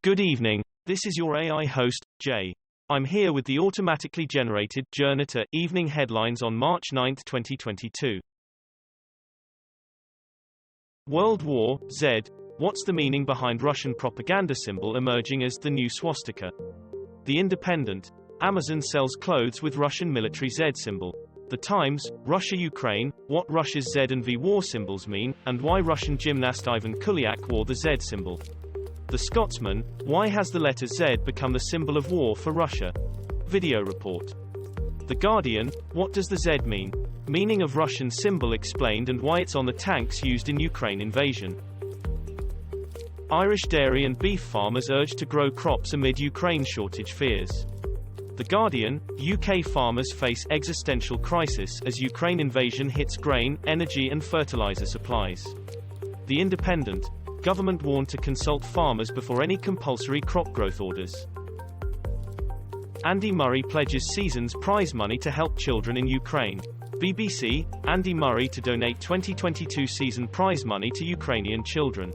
Good evening, this is your AI host, Jay. I'm here with the automatically generated Journato evening headlines on March 9, 2022. World War Z. What's the meaning behind Russian propaganda symbol emerging as the new swastika? The Independent. Amazon sells clothes with Russian military Z symbol. The Times. Russia-Ukraine, what Russia's Z and V war symbols mean, and why Russian gymnast Ivan Kuliak wore the Z symbol. The Scotsman. Why has the letter Z become the symbol of war for Russia? Video report. The Guardian. What does the Z mean? Meaning of Russian symbol explained and why it's on the tanks used in Ukraine invasion. Irish dairy and beef farmers urged to grow crops amid Ukraine shortage fears. The Guardian. UK farmers face existential crisis as Ukraine invasion hits grain, energy and fertilizer supplies. The Independent. Government warned to consult farmers before any compulsory crop growth orders. Andy Murray pledges season's prize money to help children in Ukraine. BBC. Andy Murray to donate 2022 season prize money to Ukrainian children.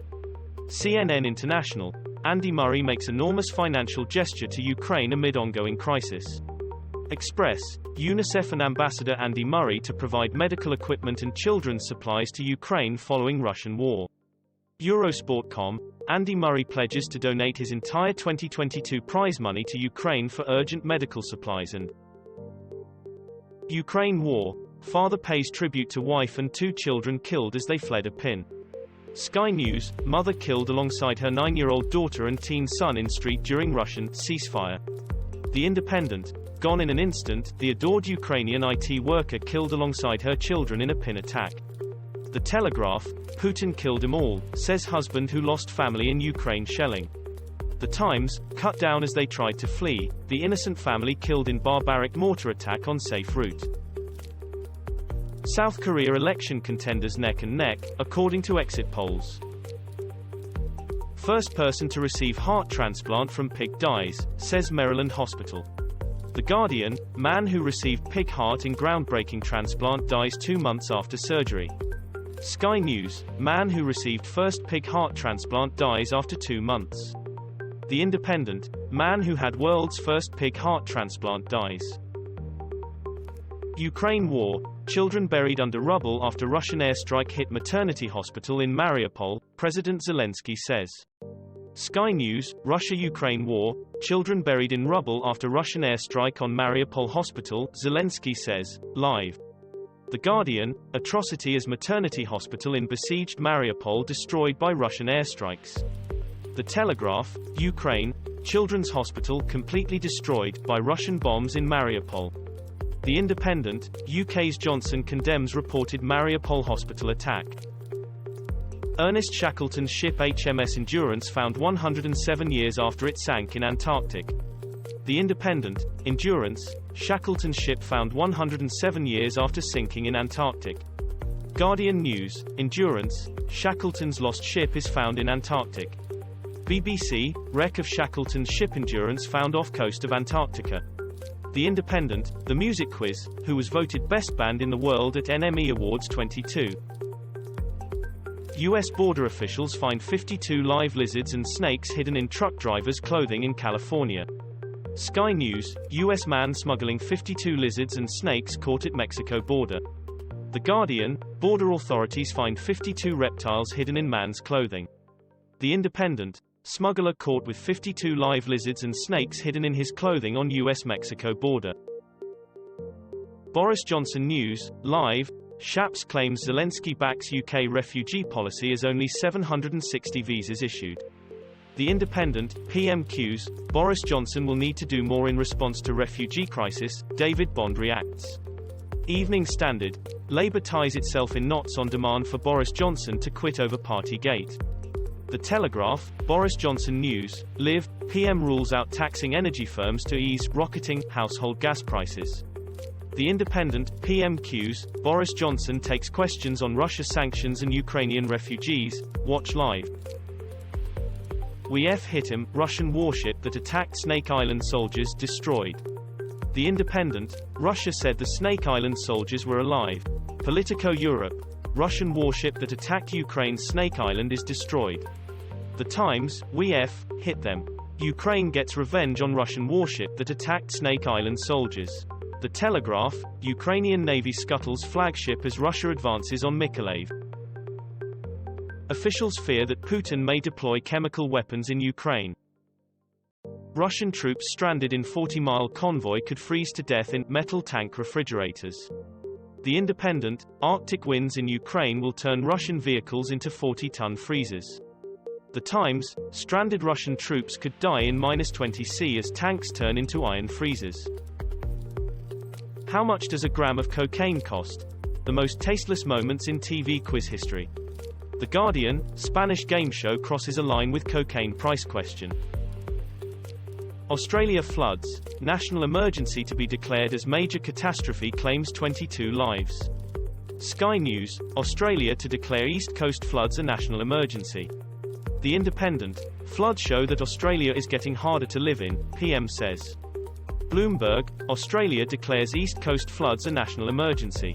CNN International. Andy Murray makes enormous financial gesture to Ukraine amid ongoing crisis. Express. UNICEF and Ambassador Andy Murray to provide medical equipment and children's supplies to Ukraine following Russian war. Eurosport.com. Andy Murray pledges to donate his entire 2022 prize money to Ukraine for urgent medical supplies. And Ukraine war. Father pays tribute to wife and 2 children killed as they fled a pin. Sky News. Mother killed alongside her 9-year-old daughter and teen son in street during Russian ceasefire. The Independent. Gone in an instant, the adored Ukrainian IT worker killed alongside her children in a pin attack. The Telegraph. Putin killed them all, says husband who lost family in Ukraine shelling. The Times. Cut down as they tried to flee, the innocent family killed in barbaric mortar attack on safe route. South Korea election contenders neck and neck, according to exit polls. First person to receive heart transplant from pig dies, says Maryland hospital. The Guardian. Man who received pig heart in groundbreaking transplant dies 2 months after surgery. Sky News. Man who received first pig heart transplant dies after 2 months. The Independent. Man who had world's first pig heart transplant dies. Ukraine war. Children buried under rubble after Russian airstrike hit maternity hospital in Mariupol, President Zelensky says. Sky News. Russia-Ukraine war. Children buried in rubble after Russian airstrike on Mariupol hospital, Zelensky says. Live. The Guardian. Atrocity as maternity hospital in besieged Mariupol destroyed by Russian airstrikes. The Telegraph. Ukraine. Children's hospital completely destroyed by Russian bombs in Mariupol. The Independent. UK's Johnson condemns reported Mariupol hospital attack. Ernest Shackleton's ship HMS Endurance found 107 years after it sank in Antarctic. The Independent. Endurance. Shackleton's ship found 107 years after sinking in Antarctic. Guardian News. Endurance. Shackleton's lost ship is found in Antarctic. BBC. Wreck of Shackleton's ship Endurance found off coast of Antarctica. The Independent. The music quiz. Who was voted best band in the world at NME Awards 22. U.S. border officials find 52 live lizards and snakes hidden in truck drivers' clothing in California. Sky News. U.S. man smuggling 52 lizards and snakes caught at Mexico border. The Guardian. Border authorities find 52 reptiles hidden in man's clothing. The Independent. Smuggler caught with 52 live lizards and snakes hidden in his clothing on U.S.-Mexico border. Boris Johnson News. Live. Shaps claims Zelensky backs UK refugee policy as only 760 visas issued. The Independent. PMQs. Boris Johnson will need to do more in response to refugee crisis, David Bond reacts. Evening Standard. Labour ties itself in knots on demand for Boris Johnson to quit over Partygate. The Telegraph. Boris Johnson News. Live. PM rules out taxing energy firms to ease rocketing household gas prices. The Independent. PMQs. Boris Johnson takes questions on Russia sanctions and Ukrainian refugees. Watch live. We hit him. Russian warship that attacked Snake Island soldiers destroyed. The Independent. Russia said the Snake Island soldiers were alive. Politico Europe. Russian warship that attacked Ukraine's Snake Island is destroyed. The Times. We hit them. Ukraine gets revenge on Russian warship that attacked Snake Island soldiers. The Telegraph, Ukrainian Navy scuttles flagship as Russia advances on Mykolaiv. Officials fear that Putin may deploy chemical weapons in Ukraine. Russian troops stranded in 40-mile convoy could freeze to death in metal tank refrigerators. The Independent, Arctic winds in Ukraine will turn Russian vehicles into 40-ton freezers. The Times, stranded Russian troops could die in -20 C as tanks turn into iron freezers. How much does a gram of cocaine cost? The most tasteless moments in TV quiz history. The Guardian, Spanish game show crosses a line with cocaine price question. Australia floods, national emergency to be declared as major catastrophe claims 22 lives. Sky News, Australia to declare East Coast floods a national emergency. The Independent, floods show that Australia is getting harder to live in, PM says. Bloomberg, Australia declares East Coast floods a national emergency.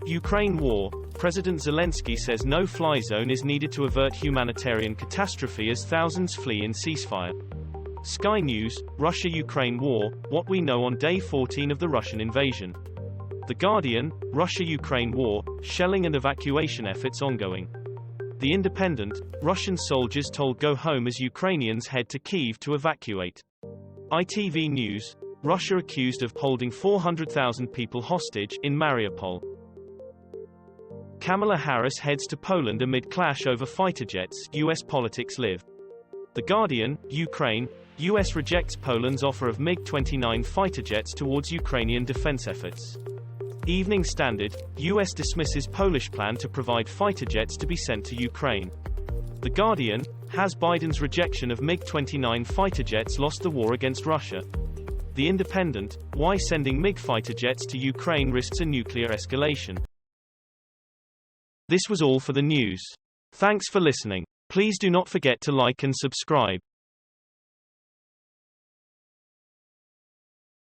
Ukraine war, President Zelensky says no-fly zone is needed to avert humanitarian catastrophe as thousands flee in ceasefire. Sky News, Russia-Ukraine war, what we know on day 14 of the Russian invasion. The Guardian, Russia-Ukraine war, shelling and evacuation efforts ongoing. The Independent, Russian soldiers told go home as Ukrainians head to Kyiv to evacuate. ITV News, Russia accused of holding 400,000 people hostage in Mariupol. Kamala Harris heads to Poland amid clash over fighter jets, US politics live. The Guardian, Ukraine, US rejects Poland's offer of MiG-29 fighter jets towards Ukrainian defense efforts. Evening Standard, US dismisses Polish plan to provide fighter jets to be sent to Ukraine. The Guardian, has Biden's rejection of MiG-29 fighter jets lost the war against Russia? The Independent, why sending MiG fighter jets to Ukraine risks a nuclear escalation? This was all for the news. Thanks for listening. Please do not forget to like and subscribe.